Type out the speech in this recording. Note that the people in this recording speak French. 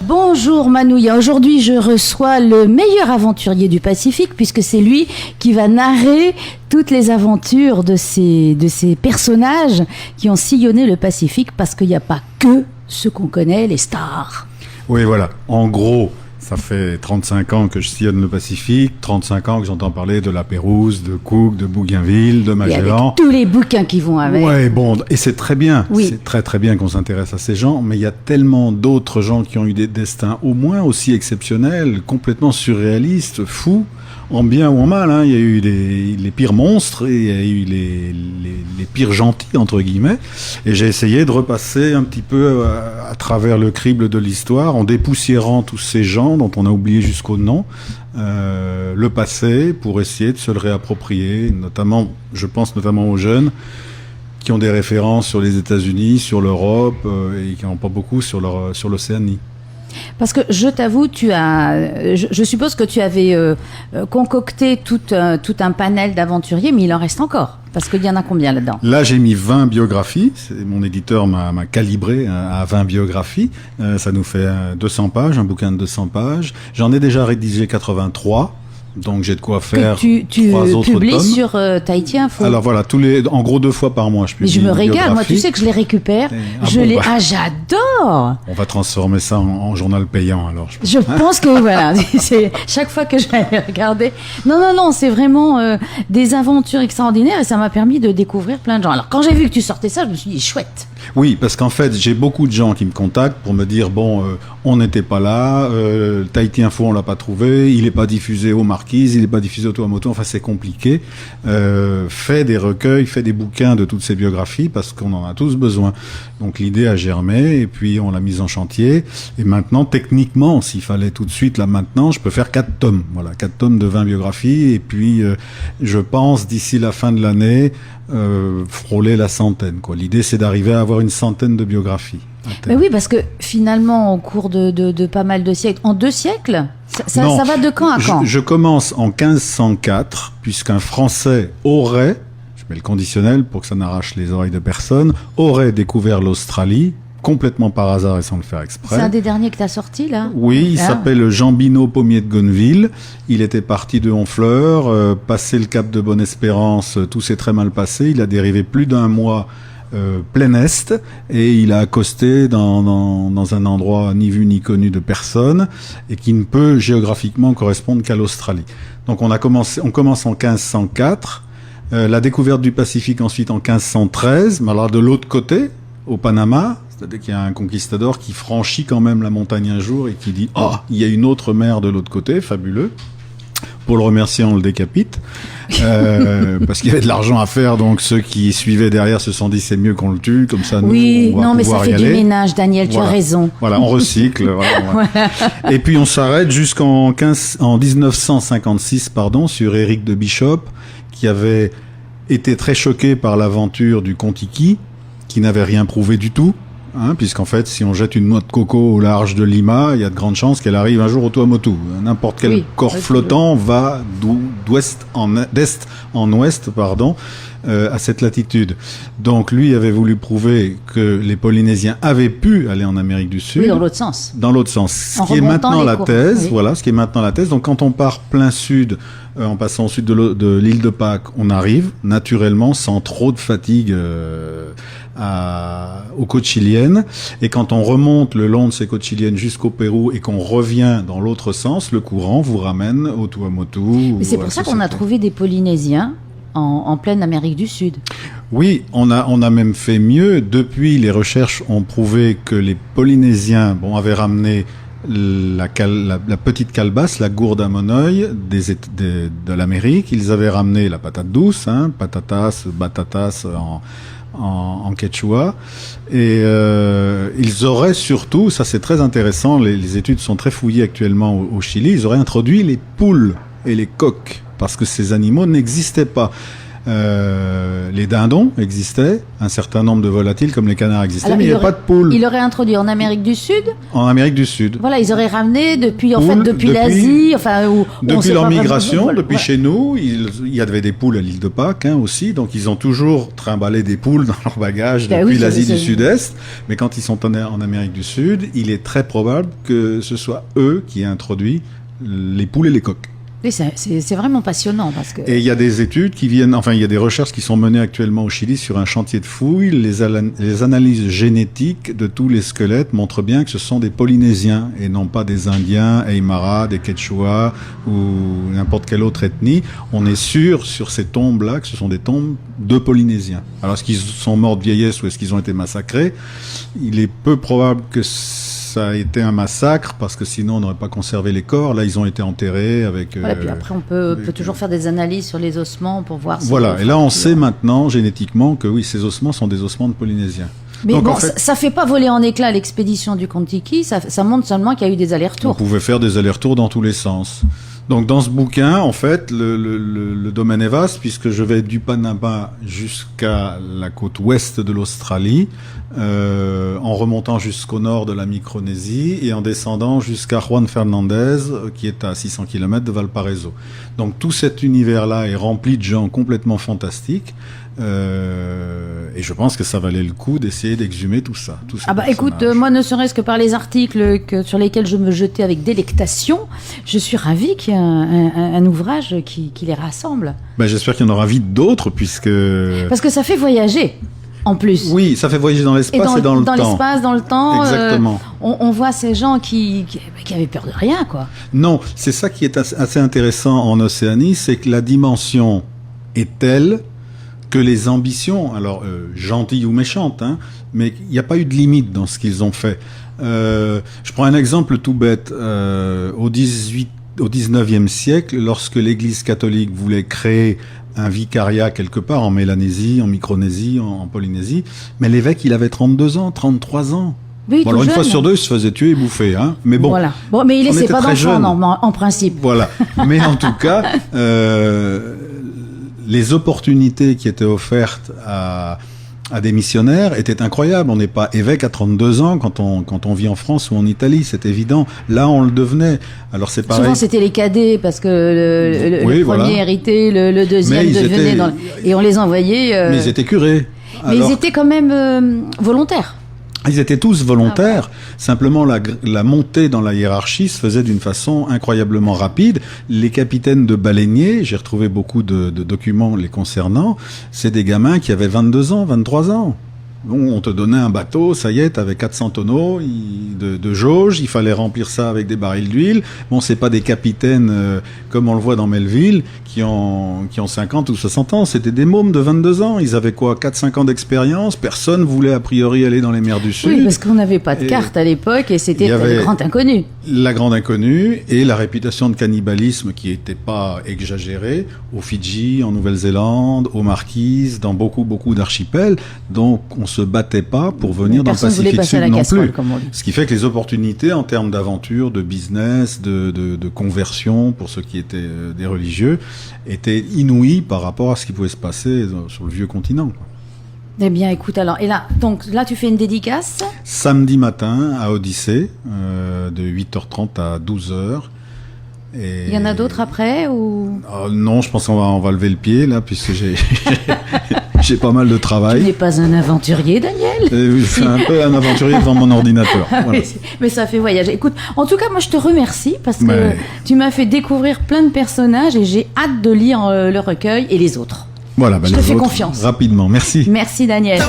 Bonjour Manouya, aujourd'hui je reçois le meilleur aventurier du Pacifique puisque c'est lui qui va narrer toutes les aventures de ces personnages qui ont sillonné le Pacifique parce qu'il n'y a pas que ceux qu'on connaît, les stars. Oui, voilà. En gros, ça fait 35 ans que je sillonne le Pacifique, 35 ans que j'entends parler de la Pérouse, de Cook, de Bougainville, de Magellan. Et avec tous les bouquins qui vont avec. Ouais, bon, et c'est très bien. Oui. C'est très très bien qu'on s'intéresse à ces gens, mais il y a tellement d'autres gens qui ont eu des destins au moins aussi exceptionnels, complètement surréalistes, fous, en bien ou en mal. Hein. Il y a eu les pires monstres et il y a eu les pires gentils, entre guillemets. Et j'ai essayé de repasser un petit peu à travers le crible de l'histoire, en dépoussiérant tous ces gens dont on a oublié jusqu'au nom, le passé, pour essayer de se le réapproprier, notamment, je pense notamment aux jeunes, qui ont des références sur les États-Unis, sur l'Europe, et qui n'en ont pas beaucoup sur l'Océanie. Parce que je t'avoue, je suppose que tu avais concocté tout un panel d'aventuriers, mais il en reste encore. Parce qu'il y en a combien là-dedans ? Là, j'ai mis 20 biographies. Mon éditeur m'a calibré à 20 biographies. Ça nous fait 200 pages, un bouquin de 200 pages. J'en ai déjà rédigé 83. Donc j'ai de quoi faire tu 3 autres publies tomes. Sur Tahiti Info. Alors voilà, en gros 2 fois par mois je publie. Mais je me régale, biographie. moi tu sais que je les récupère. J'adore. On va transformer ça en journal payant alors. Je pense que voilà, c'est chaque fois que je vais aller regarder. Non, c'est vraiment des aventures extraordinaires et ça m'a permis de découvrir plein de gens. Alors quand j'ai vu que tu sortais ça, je me suis dit chouette. Oui, parce qu'en fait, j'ai beaucoup de gens qui me contactent pour me dire on n'était pas là, Tahiti Info on l'a pas trouvé, il est pas diffusé aux Marquises, il est pas diffusé au Tuamotu, enfin c'est compliqué. Fais des recueils, fais des bouquins de toutes ces biographies parce qu'on en a tous besoin. Donc l'idée a germé et puis on l'a mise en chantier. Et maintenant, techniquement, s'il fallait tout de suite là maintenant, je peux faire 4 tomes. Voilà, 4 tomes de 20 biographies et puis je pense d'ici la fin de l'année frôler la centaine. Quoi. L'idée c'est d'arriver à avoir une centaine de biographies. Mais oui, parce que finalement, au cours de pas mal de siècles, en 2 siècles, ça va de quand à quand ? Je commence en 1504, puisqu'un Français aurait, je mets le conditionnel pour que ça n'arrache les oreilles de personne, aurait découvert l'Australie, complètement par hasard et sans le faire exprès. C'est un des derniers que tu as sorti, là ? Oui, il s'appelle Jean Binot Pommier de Gonneville. Il était parti de Honfleur, passé le cap de Bonne-Espérance, tout s'est très mal passé. Il a dérivé plus d'1 mois plein est et il a accosté dans un endroit ni vu ni connu de personne et qui ne peut géographiquement correspondre qu'à l'Australie. Donc on commence en 1504, la découverte du Pacifique ensuite en 1513, mais alors de l'autre côté, au Panama, c'est-à-dire qu'il y a un conquistador qui franchit quand même la montagne un jour et qui dit « Ah, il y a une autre mer de l'autre côté, fabuleux ». Pour le remercier, on le décapite, parce qu'il y avait de l'argent à faire, donc ceux qui suivaient derrière se sont dit c'est mieux qu'on le tue, comme ça nous on va pouvoir y aller. Oui, non mais ça fait du ménage, Daniel, voilà. Tu as raison. Voilà, on recycle. Voilà. Et puis on s'arrête jusqu'en 1956, sur Éric de Bishop, qui avait été très choqué par l'aventure du Kon-Tiki, qui n'avait rien prouvé du tout. Puisqu'en fait, si on jette une noix de coco au large de Lima, il y a de grandes chances qu'elle arrive un jour au Tuamotu. N'importe quel corps flottant va d'est en ouest, à cette latitude. Donc lui avait voulu prouver que les Polynésiens avaient pu aller en Amérique du Sud. Oui, dans l'autre sens. Dans l'autre sens. Ce qui est maintenant la thèse. Oui. Voilà, ce qui est maintenant la thèse. Donc quand on part plein sud, en passant au sud de l'île de Pâques, on arrive naturellement sans trop de fatigue aux côtes chiliennes, et quand on remonte le long de ces côtes chiliennes jusqu'au Pérou et qu'on revient dans l'autre sens, le courant vous ramène au Tuamotu. Mais c'est pour ça qu'on a trouvé des Polynésiens en pleine Amérique du Sud. Oui, on a même fait mieux. Depuis, les recherches ont prouvé que les Polynésiens avaient ramené la petite calebasse, la gourde à monoeil de l'Amérique. Ils avaient ramené la patate douce, patatas, batatas en quechua, et ils auraient surtout, ça c'est très intéressant, les études sont très fouillées actuellement au Chili, ils auraient introduit les poules et les coqs, parce que ces animaux n'existaient pas. Les dindons existaient, un certain nombre de volatiles comme les canards existaient, Alors, mais il n'y avait pas de poules. Il aurait introduit en Amérique du Sud. En Amérique du Sud. Voilà, ils auraient ramené depuis Poules, l'Asie, enfin depuis leur migration, vraiment, depuis chez nous, il y avait des poules à l'île de Pâques aussi, donc ils ont toujours trimballé des poules dans leur bagage depuis l'Asie du Sud-Est. Mais quand ils sont en Amérique du Sud, il est très probable que ce soit eux qui aient introduit les poules et les coqs. Oui, c'est vraiment passionnant parce que. Et il y a des études qui viennent, enfin il y a des recherches qui sont menées actuellement au Chili sur un chantier de fouilles. Les analyses génétiques de tous les squelettes montrent bien que ce sont des Polynésiens et non pas des Indiens, Aymara, des Quechua ou n'importe quelle autre ethnie. On est sûr sur ces tombes-là que ce sont des tombes de Polynésiens. Alors est-ce qu'ils sont morts de vieillesse ou est-ce qu'ils ont été massacrés? Il est peu probable que ça a été un massacre parce que sinon on n'aurait pas conservé les corps. Là, ils ont été enterrés avec. Voilà, puis après on peut toujours faire des analyses sur les ossements pour voir. Voilà. Et là, on sait maintenant génétiquement que oui, ces ossements sont des ossements de Polynésiens. Mais donc, bon, en fait, ça fait pas voler en éclats l'expédition du Kon-Tiki. Ça montre seulement qu'il y a eu des allers-retours. On pouvait faire des allers-retours dans tous les sens. Donc dans ce bouquin, en fait, le domaine est vaste puisque je vais du Panama jusqu'à la côte ouest de l'Australie, en remontant jusqu'au nord de la Micronésie et en descendant jusqu'à Juan Fernandez, qui est à 600 km de Valparaiso. Donc tout cet univers-là est rempli de gens complètement fantastiques. Et je pense que ça valait le coup d'essayer d'exhumer tout ça. Écoute, moi ne serait-ce que par les articles sur lesquels je me jetais avec délectation, je suis ravie qu'il y ait un ouvrage qui les rassemble. J'espère qu'il y en aura vite d'autres puisque... Parce que ça fait voyager. En plus. Oui, ça fait voyager dans l'espace et dans le temps. Dans l'espace, dans le temps. Exactement. On voit ces gens qui avaient peur de rien, quoi. Non, c'est ça qui est assez intéressant en Océanie, c'est que la dimension est telle que les ambitions, alors gentilles ou méchantes, mais il n'y a pas eu de limite dans ce qu'ils ont fait. Je prends un exemple tout bête. Au 19e siècle, lorsque l'Église catholique voulait créer un vicariat quelque part en Mélanésie, en Micronésie, en Polynésie, mais l'évêque, il avait 32 ans, 33 ans. Oui, alors une fois sur deux, il se faisait tuer et bouffer, mais bon. Voilà. Bon, mais il laissait pas d'enfants, en principe. Voilà. Mais en tout cas, les opportunités qui étaient offertes à des missionnaires étaient incroyables. On n'est pas évêque à 32 ans quand on vit en France ou en Italie, c'est évident. Là, on le devenait. Alors c'est pareil. Souvent, c'était les cadets parce que le premier héritait, le deuxième devenait et on les envoyait. Mais ils étaient curés. Mais ils étaient quand même volontaires. Ils étaient tous volontaires. Simplement, la montée dans la hiérarchie se faisait d'une façon incroyablement rapide. Les capitaines de baleiniers, j'ai retrouvé beaucoup de documents les concernant, c'est des gamins qui avaient 22 ans, 23 ans. On te donnait un bateau, ça y est, t'avais 400 tonneaux de jauge, il fallait remplir ça avec des barils d'huile. Bon, c'est pas des capitaines comme on le voit dans Melville qui ont 50 ou 60 ans, c'était des mômes de 22 ans. Ils avaient quoi, 4-5 ans d'expérience, personne voulait a priori aller dans les mers du Sud. Oui, parce qu'on n'avait pas de carte à l'époque et c'était le grand inconnu. La grande inconnue et la réputation de cannibalisme qui était pas exagérée aux Fidji, en Nouvelle-Zélande, aux Marquises, dans beaucoup d'archipels. Donc on se battait pas pour venir dans le Pacifique Sud non plus. Ce qui fait que les opportunités en termes d'aventure, de business, de conversion pour ceux qui étaient des religieux étaient inouïes par rapport à ce qui pouvait se passer sur le vieux continent. Eh bien, écoute, alors, et là, tu fais une dédicace ? Samedi matin à Odyssée, de 8h30 à 12h. Et... Il y en a d'autres après ou... Non, je pense qu'on va lever le pied là, puisque j'ai pas mal de travail. Tu n'es pas un aventurier, Daniel ? Je suis un peu un aventurier devant mon ordinateur. Voilà. Mais ça fait voyager. Écoute, en tout cas, moi je te remercie parce que tu m'as fait découvrir plein de personnages et j'ai hâte de lire le recueil et les autres. Voilà, je te fais confiance. Rapidement, merci. Merci, Daniel.